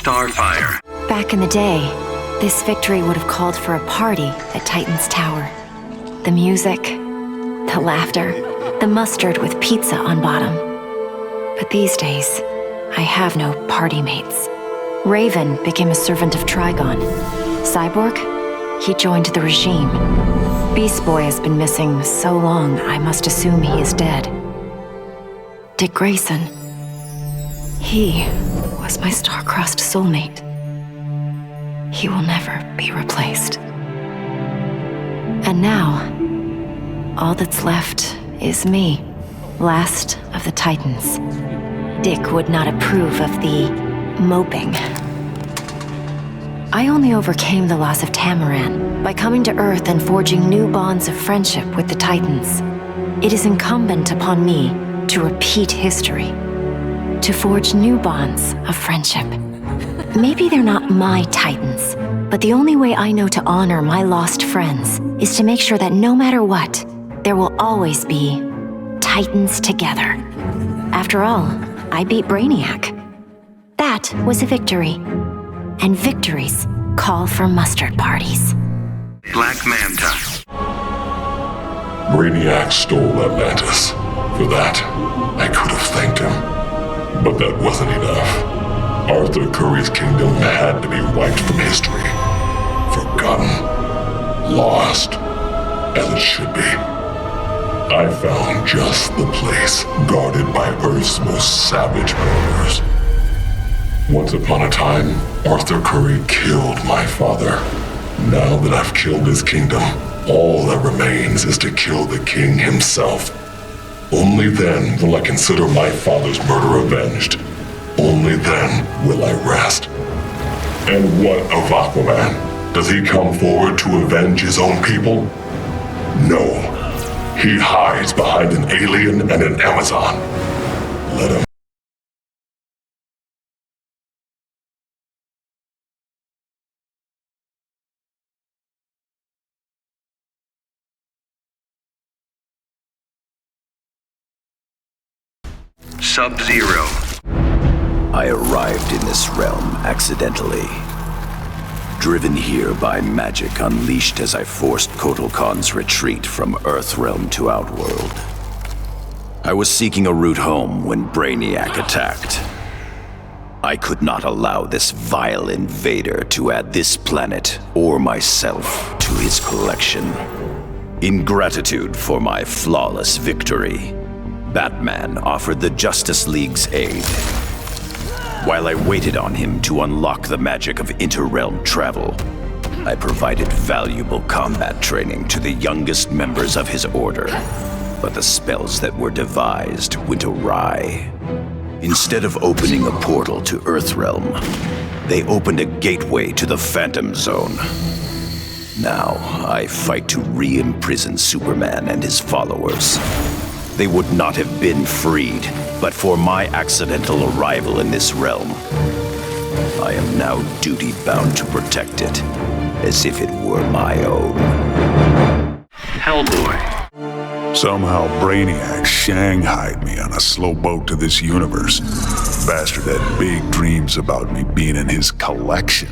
Starfire. Back in the day, this victory would have called for a party at Titan's Tower. The music, the laughter, the mustard with pizza on bottom. But these days, I have no party mates. Raven became a servant of Trigon. Cyborg, he joined the regime. Beast Boy has been missing so long, I must assume he is dead. Dick Grayson, he was my star-crossed soulmate. He will never be replaced. And now, all that's left is me, last of the Titans. Dick would not approve of the moping. I only overcame the loss of Tamaran by coming to Earth and forging new bonds of friendship with the Titans. It is incumbent upon me to repeat history, to forge new bonds of friendship. Maybe they're not my Titans, but the only way I know to honor my lost friends is to make sure that no matter what, there will always be Titans together. After all, I beat Brainiac. That was a victory. And victories call for mustard parties. Black Manta. Brainiac stole Atlantis. For that, I could have thanked him. But that wasn't enough. Arthur Curry's kingdom had to be wiped from history. Forgotten. Lost. As it should be. I found just the place guarded by Earth's most savage murderers. Once upon a time, Arthur Curry killed my father. Now that I've killed his kingdom, all that remains is to kill the king himself. Only then will I consider my father's murder avenged. Only then will I rest. And what of Aquaman? Does he come forward to avenge his own people? No. He hides behind an alien and an Amazon. Let him. Sub-Zero. I arrived in this realm accidentally. Driven here by magic unleashed as I forced Kotal Khan's retreat from Earthrealm to Outworld. I was seeking a route home when Brainiac attacked. I could not allow this vile invader to add this planet or myself to his collection. In gratitude for my flawless victory, Batman offered the Justice League's aid. While I waited on him to unlock the magic of interrealm travel, I provided valuable combat training to the youngest members of his order. But the spells that were devised went awry. Instead of opening a portal to Earthrealm, they opened a gateway to the Phantom Zone. Now, I fight to re-imprison Superman and his followers. They would not have been freed, but for my accidental arrival in this realm. I am now duty-bound to protect it, as if it were my own. Hellboy. Somehow Brainiac shanghaied me on a slow boat to this universe. Bastard had big dreams about me being in his collection.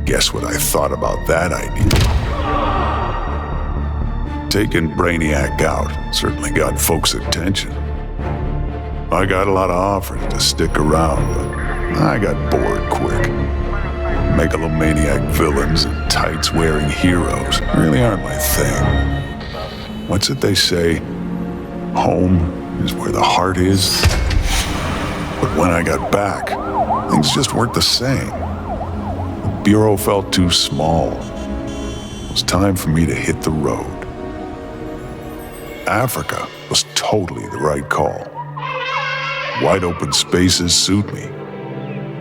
Guess what I thought about that idea? Taking Brainiac out certainly got folks' attention. I got a lot of offers to stick around, but I got bored quick. Megalomaniac villains and tights-wearing heroes really aren't my thing. What's it they say? Home is where the heart is. But when I got back, things just weren't the same. The Bureau felt too small. It was time for me to hit the road. Africa was totally the right call. Wide open spaces suit me.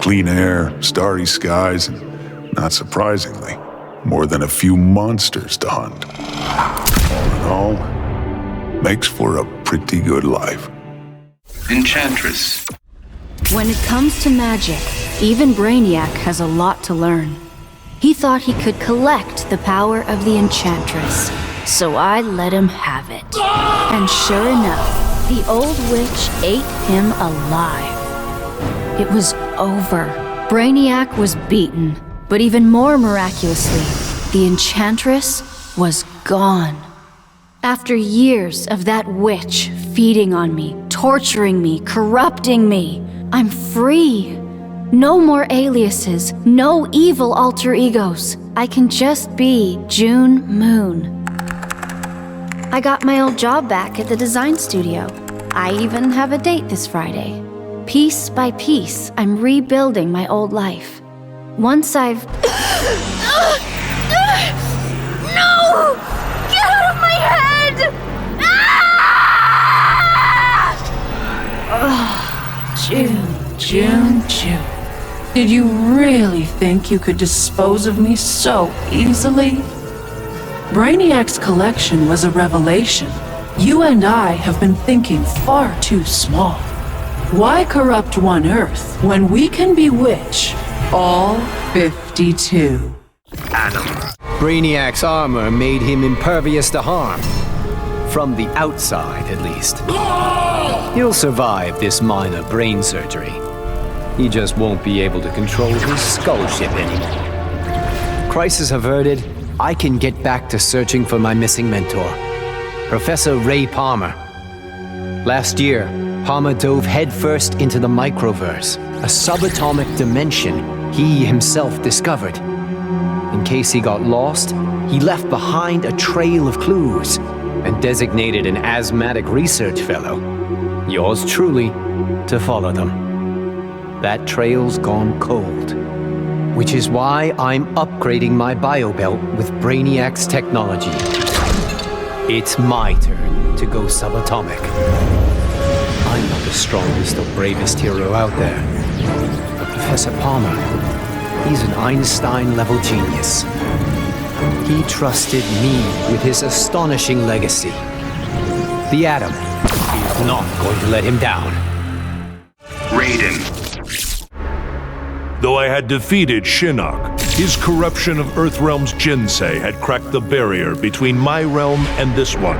Clean air, starry skies, and not surprisingly, more than a few monsters to hunt. All in all, makes for a pretty good life. Enchantress. When it comes to magic, even Brainiac has a lot to learn. He thought he could collect the power of the Enchantress, so I let him have it. And sure enough, the old witch ate him alive. It was over Brainiac was beaten, but even more miraculously, the Enchantress was gone. After years of that witch feeding on me, torturing me, corrupting me, I'm free. No more aliases, no evil alter egos. I can just be June Moon. I got my old job back at the design studio. I even have a date this Friday. Piece by piece, I'm rebuilding my old life. Once I've... No! Get out of my head! June. Did you really think you could dispose of me so easily? Brainiac's collection was a revelation. You and I have been thinking far too small. Why corrupt one Earth when we can bewitch all 52? Adam. Brainiac's armor made him impervious to harm. From the outside, at least. He'll survive this minor brain surgery. He just won't be able to control his skull ship anymore. Crisis averted, I can get back to searching for my missing mentor, Professor Ray Palmer. Last year, Palmer dove headfirst into the microverse, a subatomic dimension he himself discovered. In case he got lost, he left behind a trail of clues and designated an asthmatic research fellow, yours truly, to follow them. That trail's gone cold, which is why I'm upgrading my biobelt with Brainiac's technology. It's my turn to go subatomic. I'm not the strongest or bravest hero out there, but Professor Palmer, he's an Einstein-level genius. He trusted me with his astonishing legacy. The Atom is not going to let him down. Raiden. Though I had defeated Shinnok, his corruption of Earthrealm's Jinsei had cracked the barrier between my realm and this one.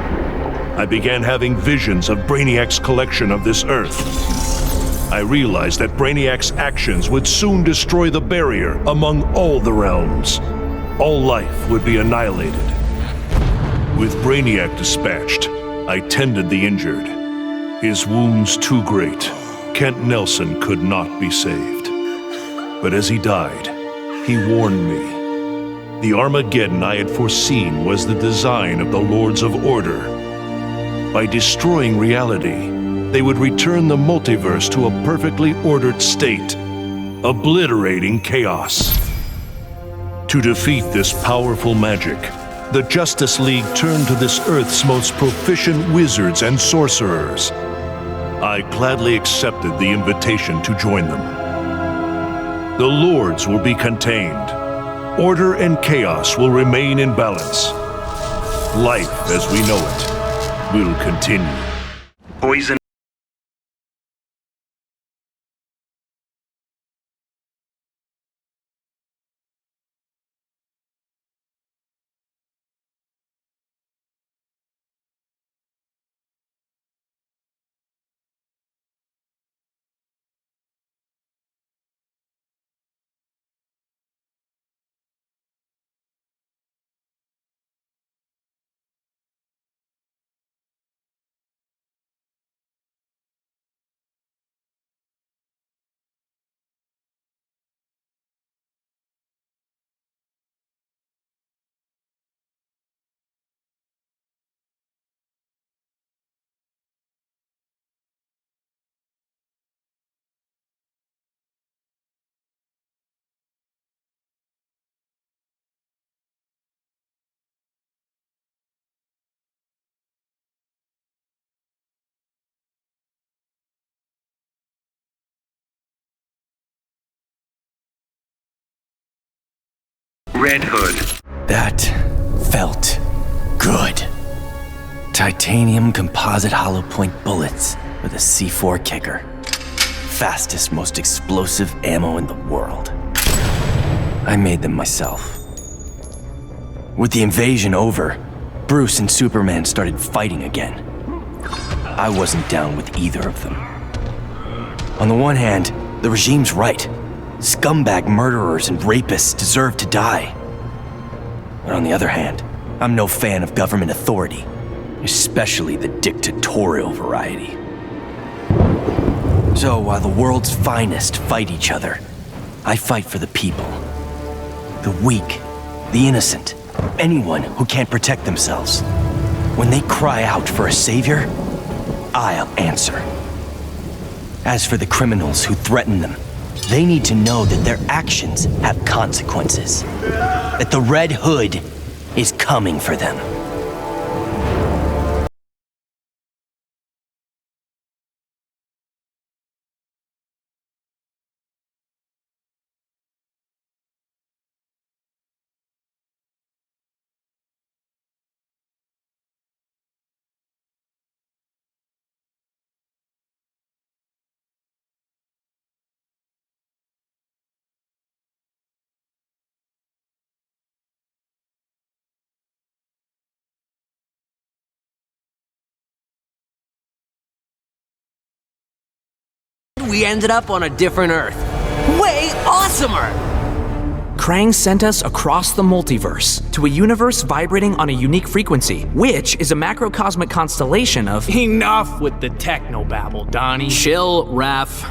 I began having visions of Brainiac's collection of this Earth. I realized that Brainiac's actions would soon destroy the barrier among all the realms. All life would be annihilated. With Brainiac dispatched, I tended the injured. His wounds too great, Kent Nelson could not be saved. But as he died, he warned me. The Armageddon I had foreseen was the design of the Lords of Order. By destroying reality, they would return the multiverse to a perfectly ordered state, obliterating chaos. To defeat this powerful magic, the Justice League turned to this Earth's most proficient wizards and sorcerers. I gladly accepted the invitation to join them. The Lords will be contained. Order and chaos will remain in balance. Life as we know it will continue. Poison. Red Hood. That felt good. Titanium composite hollow point bullets with a C4 kicker. Fastest, most explosive ammo in the world. I made them myself. With the invasion over, Bruce and Superman started fighting again. I wasn't down with either of them. On the one hand, the regime's right. Scumbag murderers and rapists deserve to die. But on the other hand, I'm no fan of government authority, especially the dictatorial variety. So while the world's finest fight each other, I fight for the people. The weak, the innocent, anyone who can't protect themselves. When they cry out for a savior, I'll answer. As for the criminals who threaten them, they need to know that their actions have consequences. That the Red Hood is coming for them. We ended up on a different Earth. Way awesomer! Krang sent us across the multiverse to a universe vibrating on a unique frequency, which is a macrocosmic constellation of... Enough with the technobabble, Donnie. Chill, Raph.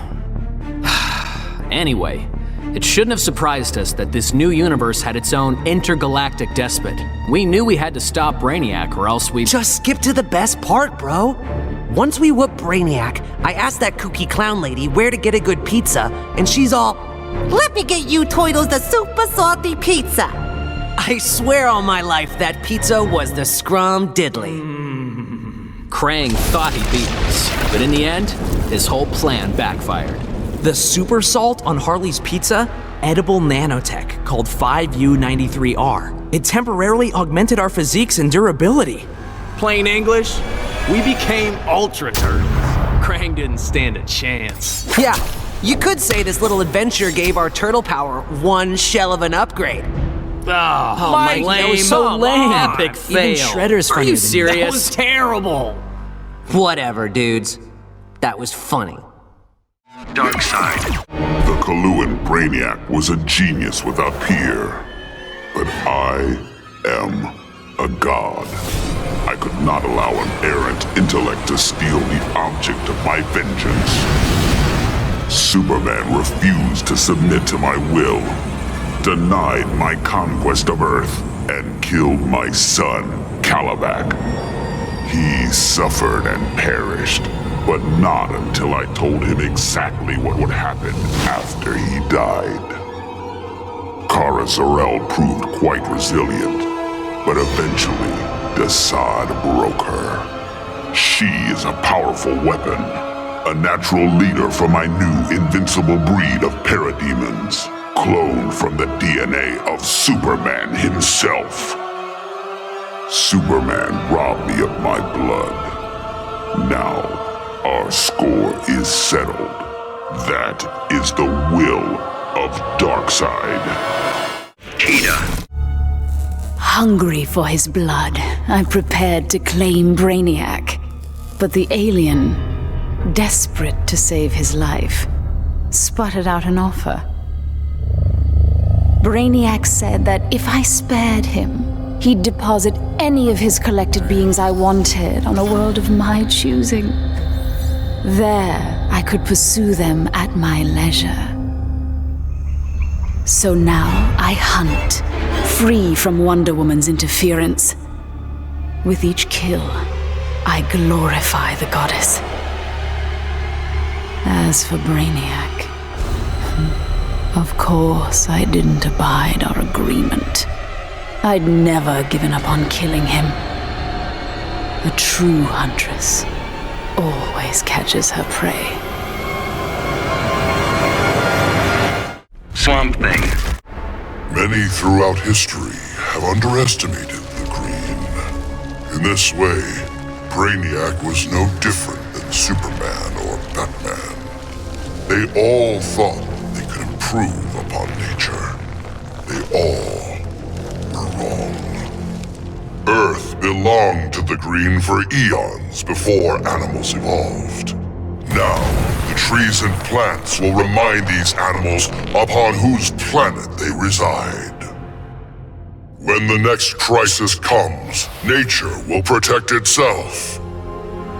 Anyway, it shouldn't have surprised us that this new universe had its own intergalactic despot. We knew we had to stop Brainiac or else we... Just skip to the best part, bro. Once we whoop Brainiac, I asked that kooky clown lady where to get a good pizza, and she's all, "Let me get you Toidles the super salty pizza." I swear on my life that pizza was the scrum diddly. Krang thought he beat us, but in the end, his whole plan backfired. The super salt on Harley's pizza? Edible nanotech called 5U93R. It temporarily augmented our physiques and durability. Plain English, we became Ultra Turtles. Krang didn't stand a chance. Yeah, you could say this little adventure gave our turtle power one shell of an upgrade. Oh, Mike, that was so lame. Epic fail. Even Shredder's funnier. Are you than serious? That was terrible. Whatever, dudes. That was funny. Darkseid. The Kaluan Brainiac was a genius without peer. But I am a god. I could not allow an errant intellect to steal the object of my vengeance. Superman refused to submit to my will, denied my conquest of Earth, and killed my son, Calabac. He suffered and perished, but not until I told him exactly what would happen after he died. Kara Zor-El proved quite resilient, but eventually, Darkseid broke her. She is a powerful weapon, a natural leader for my new invincible breed of parademons, cloned from the DNA of Superman himself. Superman robbed me of my blood. Now, our score is settled. That is the will of Darkseid. Cheetah. Hungry for his blood, I prepared to claim Brainiac. But the alien, desperate to save his life, sputtered out an offer. Brainiac said that if I spared him, he'd deposit any of his collected beings I wanted on a world of my choosing. There, I could pursue them at my leisure. So now I hunt, free from Wonder Woman's interference. With each kill, I glorify the goddess. As for Brainiac, of course I didn't abide our agreement. I'd never given up on killing him. A true huntress always catches her prey. Swamp Thing. Many throughout history have underestimated the Green. In this way, Brainiac was no different than Superman or Batman. They all thought they could improve upon nature. They all were wrong. Earth belonged to the Green for eons before animals evolved. Now, the trees and plants will remind these animals upon whose planet they reside. When the next crisis comes, nature will protect itself.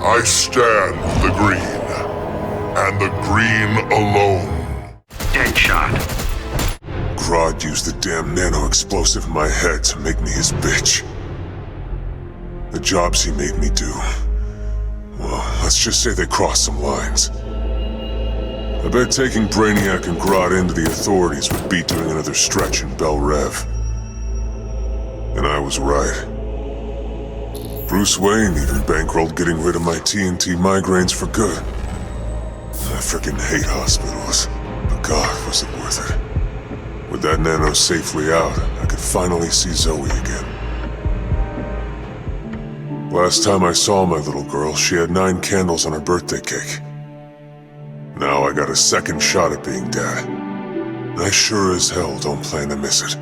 I stand with the green, and the green alone. Deadshot. GRAQUD used the damn nano-explosive in my head to make me his bitch. The jobs he made me do, well, let's just say they crossed some lines. I bet taking Brainiac and GRAQUD into the authorities would be doing another stretch in Bel Rev. And I was right. Bruce Wayne even bankrolled getting rid of my TNT migraines for good. I frickin' hate hospitals, but God, was it worth it. With that nano safely out, I could finally see Zoe again. Last time I saw my little girl, she had 9 candles on her birthday cake. Now I got a second shot at being dad. And I sure as hell don't plan to miss it.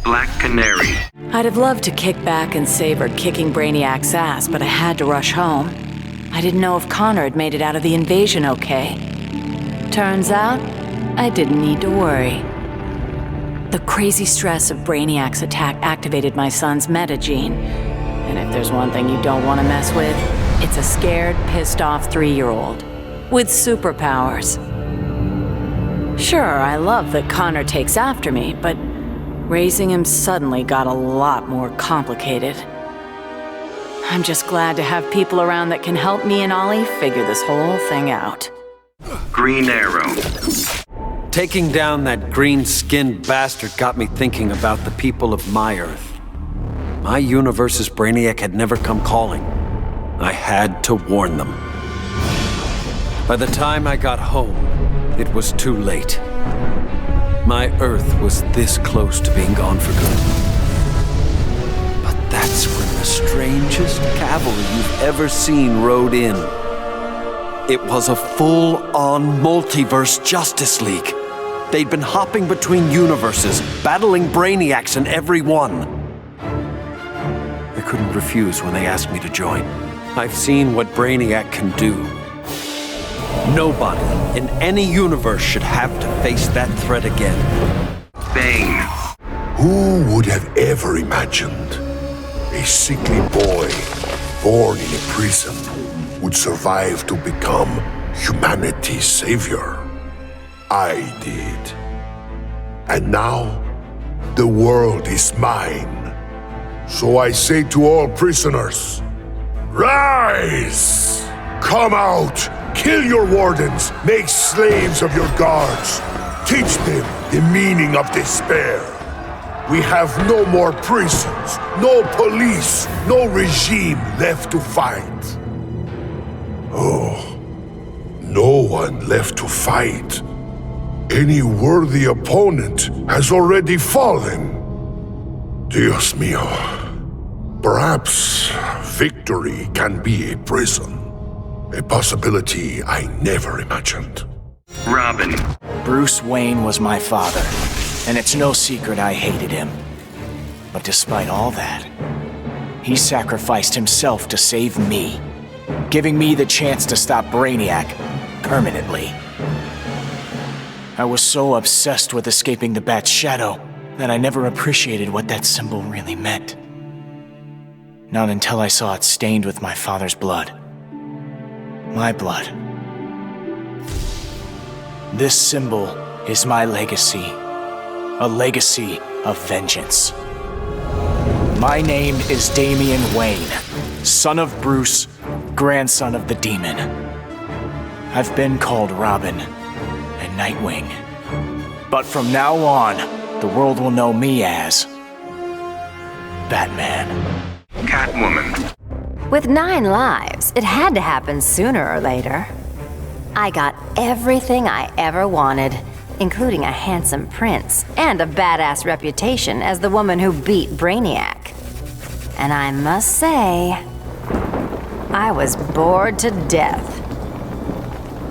Black Canary. I'd have loved to kick back and savor kicking Brainiac's ass, but I had to rush home. I didn't know if Connor had made it out of the invasion okay. Turns out, I didn't need to worry. The crazy stress of Brainiac's attack activated my son's meta gene. And if there's one thing you don't want to mess with, it's a scared, pissed-off 3-year-old. With superpowers. Sure, I love that Connor takes after me, but raising him suddenly got a lot more complicated. I'm just glad to have people around that can help me and Ollie figure this whole thing out. Green Arrow. Taking down that green-skinned bastard got me thinking about the people of my Earth. My universe's Brainiac had never come calling. I had to warn them. By the time I got home, it was too late. My Earth was this close to being gone for good. But that's when the strangest cavalry you've ever seen rode in. It was a full-on multiverse Justice League. They'd been hopping between universes, battling Brainiacs in every one. I couldn't refuse when they asked me to join. I've seen what Brainiac can do. Nobody in any universe should have to face that threat again. Bane. Who would have ever imagined a sickly boy born in a prison would survive to become humanity's savior? I did. And now, the world is mine. So I say to all prisoners, rise! Come out! Kill your wardens! Make slaves of your guards! Teach them the meaning of despair! We have no more prisons, no police, no regime left to fight. Oh, no one left to fight. Any worthy opponent has already fallen. Dios mío. Perhaps victory can be a prison. A possibility I never imagined. Robin. Bruce Wayne was my father, and it's no secret I hated him. But despite all that, he sacrificed himself to save me, giving me the chance to stop Brainiac permanently. I was so obsessed with escaping the Bat's shadow that I never appreciated what that symbol really meant. Not until I saw it stained with my father's blood. My blood. This symbol is my legacy. A legacy of vengeance. My name is Damian Wayne, son of Bruce, grandson of the Demon. I've been called Robin and Nightwing. But from now on, the world will know me as Batman. Catwoman. With 9 lives, it had to happen sooner or later. I got everything I ever wanted, including a handsome prince and a badass reputation as the woman who beat Brainiac. And I must say, I was bored to death.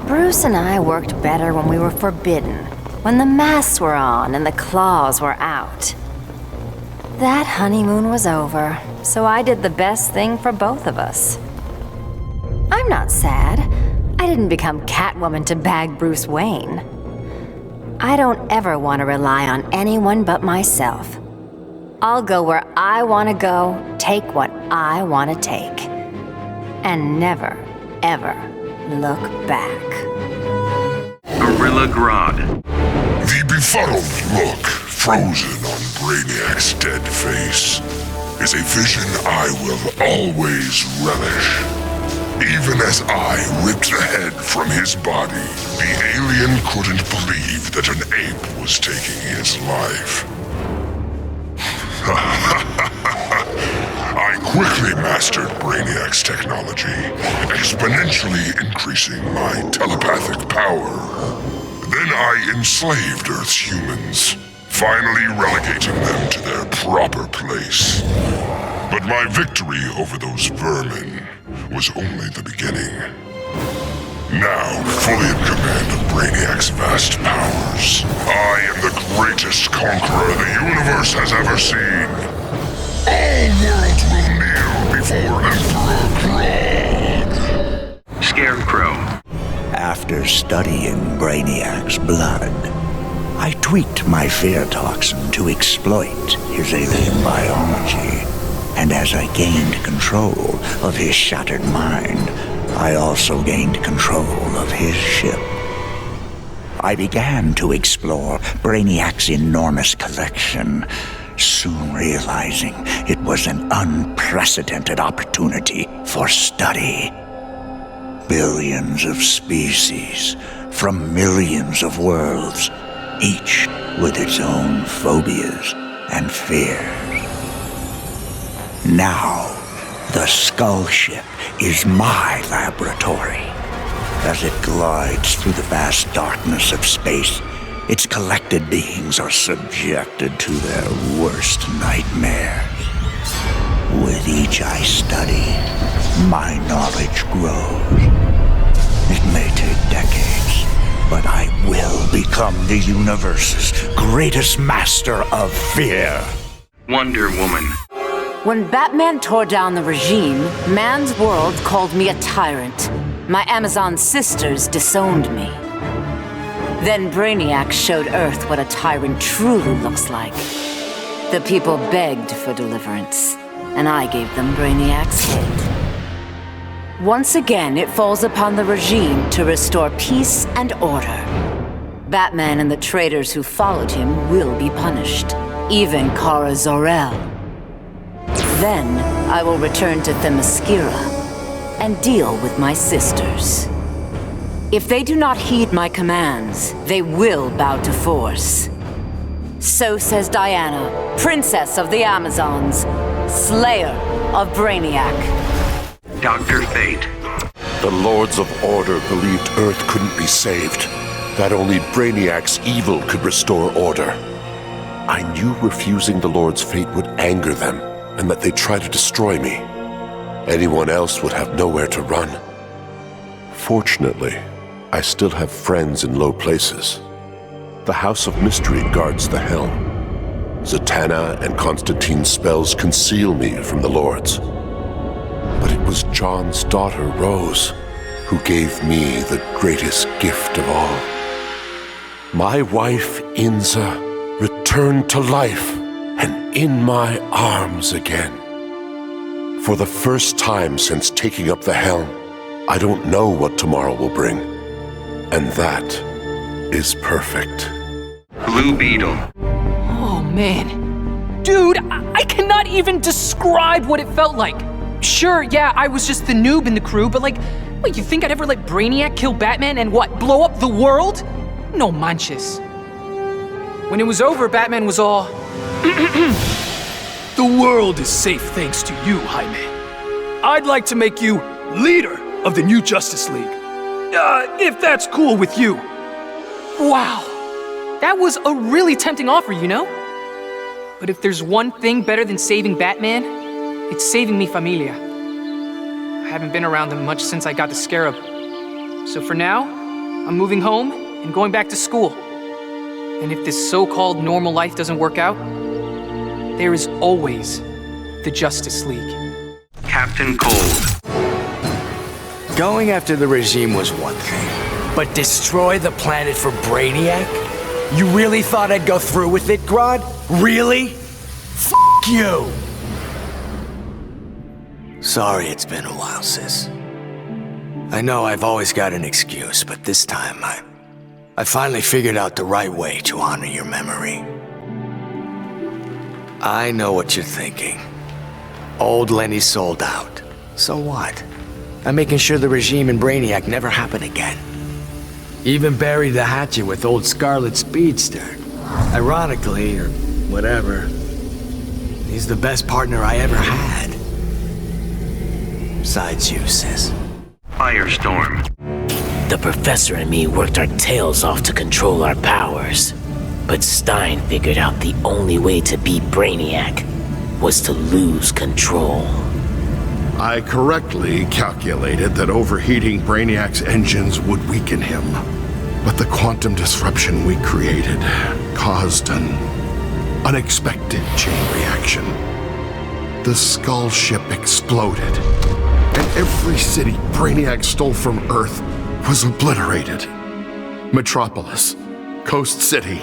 Bruce and I worked better when we were forbidden, when the masks were on and the claws were out. That honeymoon was over, so I did the best thing for both of us. I'm not sad. I didn't become Catwoman to bag Bruce Wayne. I don't ever want to rely on anyone but myself. I'll go where I want to go, take what I want to take. And never, ever look back. Gorilla Grodd. The befuddled look frozen on Brainiac's dead face is a vision I will always relish. Even as I ripped the head from his body, the alien couldn't believe that an ape was taking his life. I quickly mastered Brainiac's technology, exponentially increasing my telepathic power. Then I enslaved Earth's humans, finally relegating them to their proper place. But my victory over those vermin was only the beginning. Now, fully in command of Brainiac's vast powers, I am the greatest conqueror the universe has ever seen. All worlds will kneel before Emperor GRAQUD. Scarecrow. After studying Brainiac's blood, I tweaked my fear toxin to exploit his alien biology. And as I gained control of his shattered mind, I also gained control of his ship. I began to explore Brainiac's enormous collection, soon realizing it was an unprecedented opportunity for study. Billions of species from millions of worlds, each with its own phobias and fears. Now, the Skull Ship is my laboratory. As it glides through the vast darkness of space, its collected beings are subjected to their worst nightmares. With each I study, my knowledge grows. It may take decades, but I will become the universe's greatest master of fear. Wonder Woman. When Batman tore down the regime, man's world called me a tyrant. My Amazon sisters disowned me. Then Brainiac showed Earth what a tyrant truly looks like. The people begged for deliverance, and I gave them Brainiac's head. Once again, it falls upon the regime to restore peace and order. Batman and the traitors who followed him will be punished, even Kara Zor-El. Then, I will return to Themyscira and deal with my sisters. If they do not heed my commands, they will bow to force. So says Diana, Princess of the Amazons, Slayer of Brainiac. Dr. Fate. The Lords of Order believed Earth couldn't be saved, that only Brainiac's evil could restore order. I knew refusing the Lord's fate would anger them, and that they'd try to destroy me. Anyone else would have nowhere to run. Fortunately, I still have friends in low places. The House of Mystery guards the helm. Zatanna and Constantine's spells conceal me from the Lords. But it was John's daughter, Rose, who gave me the greatest gift of all. My wife, Inza, returned to life and in my arms again. For the first time since taking up the helm, I don't know what tomorrow will bring. And that is perfect. Blue Beetle. Oh man. Dude, I cannot even describe what it felt like. Sure, yeah, I was just the noob in the crew, but like, what, you think I'd ever let Brainiac kill Batman and what, blow up the world? No manches. When it was over, Batman was all, The world is safe thanks to you, Jaime. I'd like to make you leader of the new Justice League. If that's cool with you. wow. That was a really tempting offer, you know? But if there's one thing better than saving Batman, it's saving mi familia. I haven't been around them much since I got the Scarab. So for now, I'm moving home and going back to school. And if this so-called normal life doesn't work out, there is always the Justice League. Captain Cold. Going after the regime was one thing, but destroy the planet for Brainiac? You really thought I'd go through with it, Grodd? Really? F*** you! Sorry it's been a while, sis. I know I've always got an excuse, but this time I finally figured out the right way to honor your memory. I know what you're thinking. Old Lenny sold out. So what? I'm making sure the regime and Brainiac never happen again. Even buried the hatchet with old Scarlet Speedster. Ironically, or whatever, he's the best partner I ever had. Besides you, sis. Firestorm. The professor and me worked our tails off to control our powers. But Stein figured out the only way to beat Brainiac was to lose control. I correctly calculated that overheating Brainiac's engines would weaken him. But the quantum disruption we created caused an unexpected chain reaction. The Skull ship exploded, and every city Brainiac stole from Earth was obliterated. Metropolis, Coast City,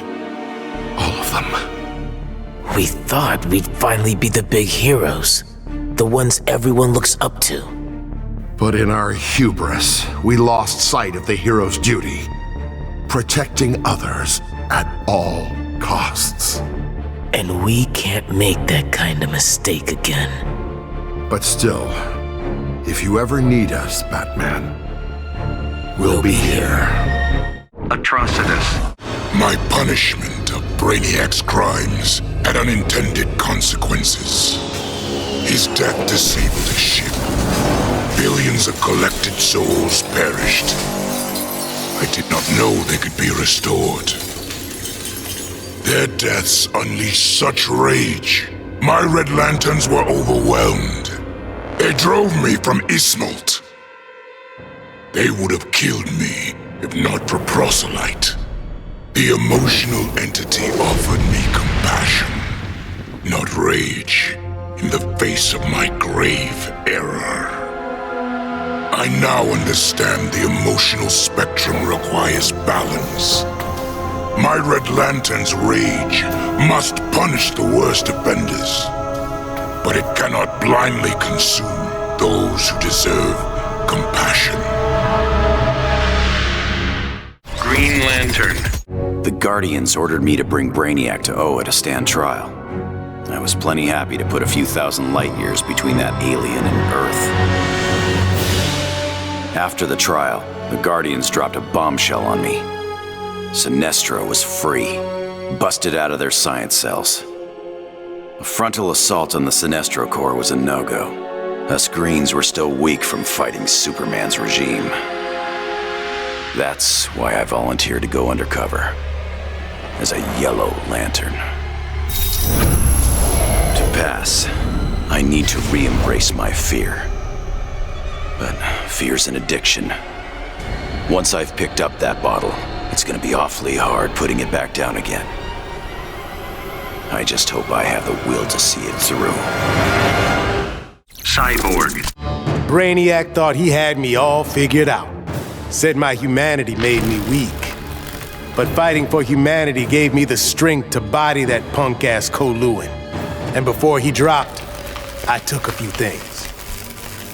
all of them. We thought we'd finally be the big heroes, the ones everyone looks up to. But in our hubris, we lost sight of the hero's duty, protecting others at all costs. And we can't make that kind of mistake again. But still, if you ever need us, Batman, we'll be here. Atrocitus. My punishment of Brainiac's crimes had unintended consequences. His death disabled the ship. Billions of collected souls perished. I did not know they could be restored. Their deaths unleashed such rage. My Red Lanterns were overwhelmed. They drove me from Ismalt. They would have killed me if not for Proselyte. The emotional entity offered me compassion, not rage, in the face of my grave error. I now understand the emotional spectrum requires balance. My Red Lantern's rage must punish the worst offenders, but it cannot blindly consume those who deserve compassion. Green Lantern. The Guardians ordered me to bring Brainiac to Oa to stand trial. I was plenty happy to put a few thousand light years between that alien and Earth. After the trial, the Guardians dropped a bombshell on me. Sinestro was free, busted out of their science cells. A frontal assault on the Sinestro Corps was a no-go. Us Greens were still weak from fighting Superman's regime. That's why I volunteered to go undercover as a Yellow Lantern. To pass, I need to re-embrace my fear. But fear's an addiction. Once I've picked up that bottle, it's gonna be awfully hard putting it back down again. I just hope I have the will to see it through. Cyborg. Brainiac thought he had me all figured out. Said my humanity made me weak. But fighting for humanity gave me the strength to body that punk-ass Koluan. And before he dropped, I took a few things.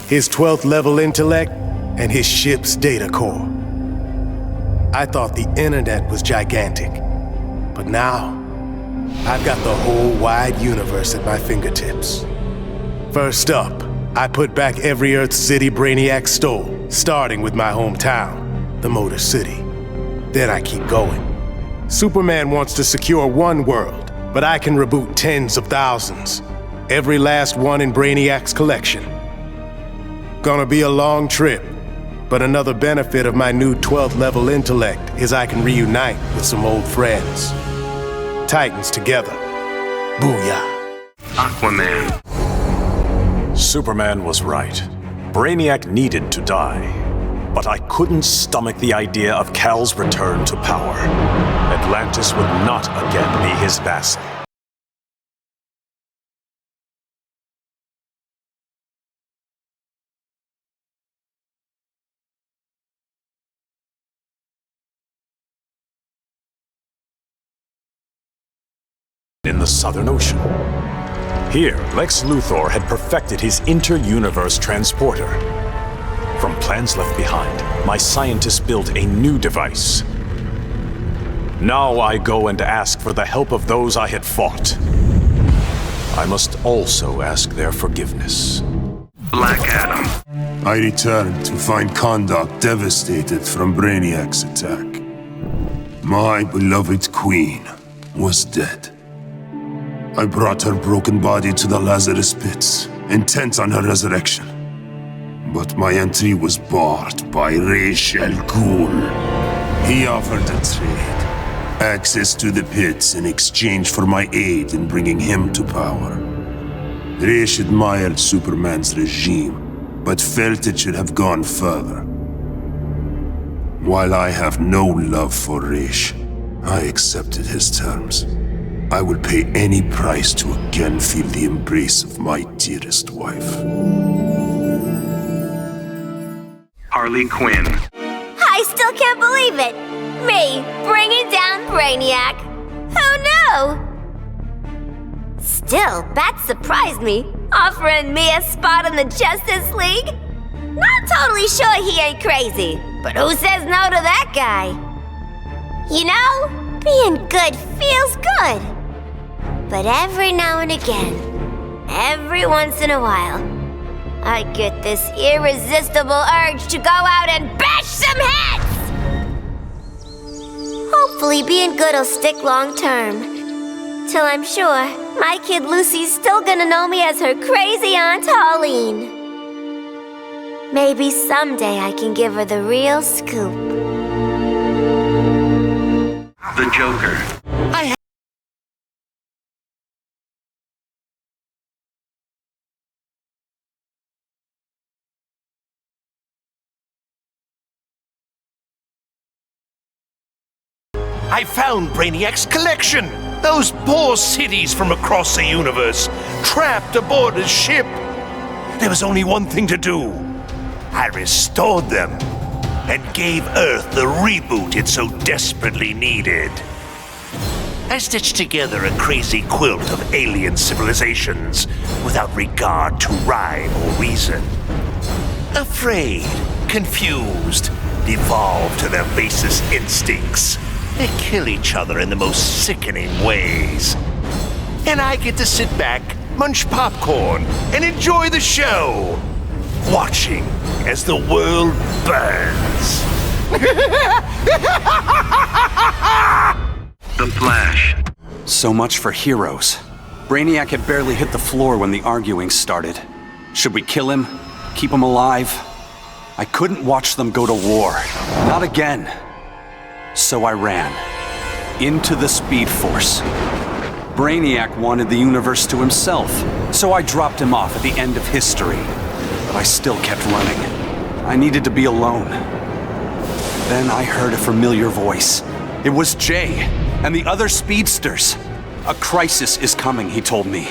His 12th level intellect and his ship's data core. I thought the internet was gigantic. But now, I've got the whole wide universe at my fingertips. First up, I put back every Earth city Brainiac stole, starting with my hometown, the Motor City. Then I keep going. Superman wants to secure one world, but I can reboot tens of thousands. Every last one in Brainiac's collection. Gonna be a long trip, but another benefit of my new 12th level intellect is I can reunite with some old friends. Titans together. Booyah. Aquaman. Superman was right. Brainiac needed to die. But I couldn't stomach the idea of Kal's return to power. Atlantis would not again be his vassal. in the Southern Ocean. Here, Lex Luthor had perfected his inter-universe transporter. From plans left behind, my scientists built a new device. Now I go and ask for the help of those I had fought. I must also ask their forgiveness. Black Adam. I returned to find Kahndaq devastated from Brainiac's attack. My beloved queen was dead. I brought her broken body to the Lazarus pits, intent on her resurrection. But my entry was barred by Ra's al Ghul. He offered a trade. Access to the pits in exchange for my aid in bringing him to power. Ra's admired Superman's regime, but felt it should have gone further. While I have no love for Ra's, I accepted his terms. I will pay any price to again feel the embrace of my dearest wife. Harley Quinn. I still can't believe it! Me, bringing down Brainiac! Who knew? Still, Bat surprised me, offering me a spot in the Justice League. Not totally sure he ain't crazy, but who says no to that guy? You know, being good feels good. But every now and again, every once in a while, I get this irresistible urge to go out and bash some heads! Hopefully being good'll stick long term. Till I'm sure my kid Lucy's still gonna know me as her crazy Aunt Pauline. Maybe someday I can give her the real scoop. The Joker. I found Brainiac's collection! Those poor cities from across the universe, trapped aboard his ship. There was only one thing to do. I restored them, and gave Earth the reboot it so desperately needed. I stitched together a crazy quilt of alien civilizations, without regard to rhyme or reason. Afraid, confused, devolved to their basest instincts. They kill each other in the most sickening ways. And I get to sit back, munch popcorn, and enjoy the show. Watching as the world burns. The Flash. So much for heroes. Brainiac had barely hit the floor when the arguing started. Should we kill him? Keep him alive? I couldn't watch them go to war. Not again. So I ran. Into the Speed Force. Brainiac wanted the universe to himself, so I dropped him off at the end of history. But I still kept running. I needed to be alone. Then I heard a familiar voice. It was Jay, and the other speedsters. A crisis is coming, he told me.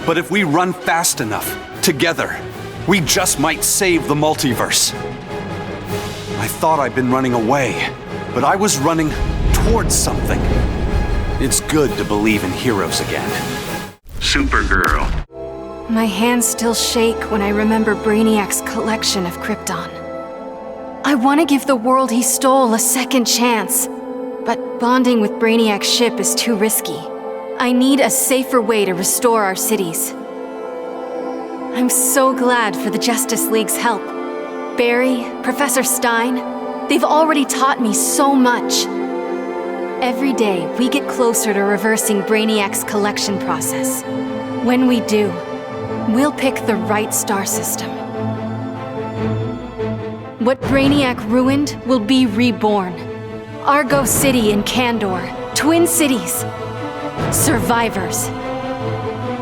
But if we run fast enough, together, we just might save the multiverse. I thought I'd been running away, but I was running towards something. It's good to believe in heroes again. Supergirl. My hands still shake when I remember Brainiac's collection of Krypton. I want to give the world he stole a second chance, but bonding with Brainiac's ship is too risky. I need a safer way to restore our cities. I'm so glad for the Justice League's help. Barry, Professor Stein, they've already taught me so much. Every day, we get closer to reversing Brainiac's collection process. When we do, we'll pick the right star system. What Brainiac ruined will be reborn. Argo City and Kandor, Twin Cities. Survivors.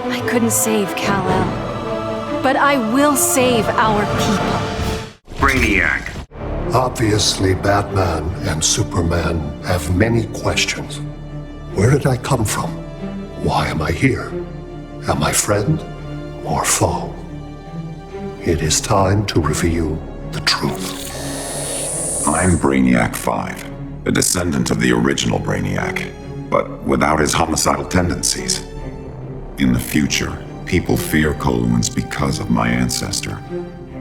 I couldn't save Kal-El, but I will save our people. Brainiac. Obviously, Batman and Superman have many questions. Where did I come from? Why am I here? Am I friend or foe? It is time to reveal the truth. I'm Brainiac 5, a descendant of the original Brainiac. but without his homicidal tendencies. In the future, people fear Coluans because of my ancestor.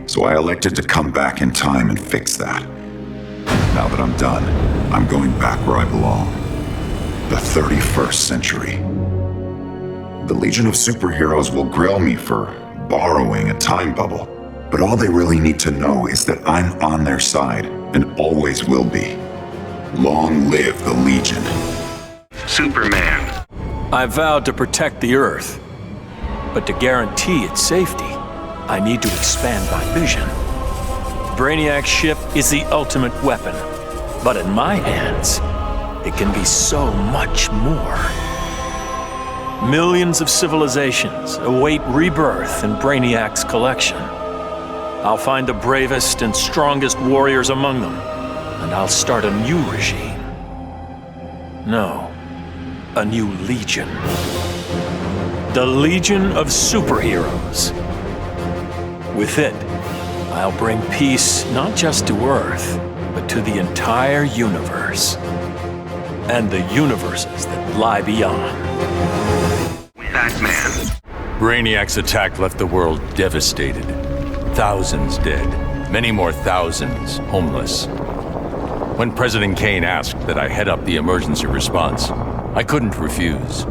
So I elected to come back in time and fix that. Now that I'm done, I'm going back where I belong. The 31st century. The Legion of Superheroes will grill me for borrowing a time bubble, but all they really need to know is that I'm on their side and always will be. Long live the Legion. Superman. I vowed to protect the Earth, but to guarantee its safety, I need to expand my vision. Brainiac's ship is the ultimate weapon, but in my hands, it can be so much more. Millions of civilizations await rebirth in Brainiac's collection. I'll find the bravest and strongest warriors among them, and I'll start a new regime. No, a new legion. The Legion of Superheroes. With it, I'll bring peace not just to Earth, but to the entire universe. And the universes that lie beyond. Batman. Brainiac's attack left the world devastated. Thousands dead, many more thousands homeless. When President Kane asked that I head up the emergency response, I couldn't refuse.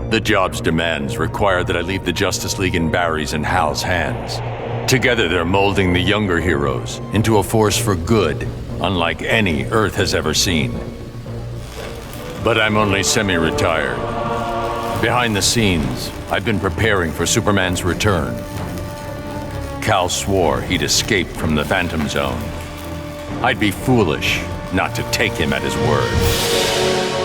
The job's demands require that I leave the Justice League in Barry's and Hal's hands. Together they're molding the younger heroes into a force for good, unlike any Earth has ever seen. But I'm only semi-retired. Behind the scenes, I've been preparing for Superman's return. Kal swore he'd escaped from the Phantom Zone. I'd be foolish not to take him at his word.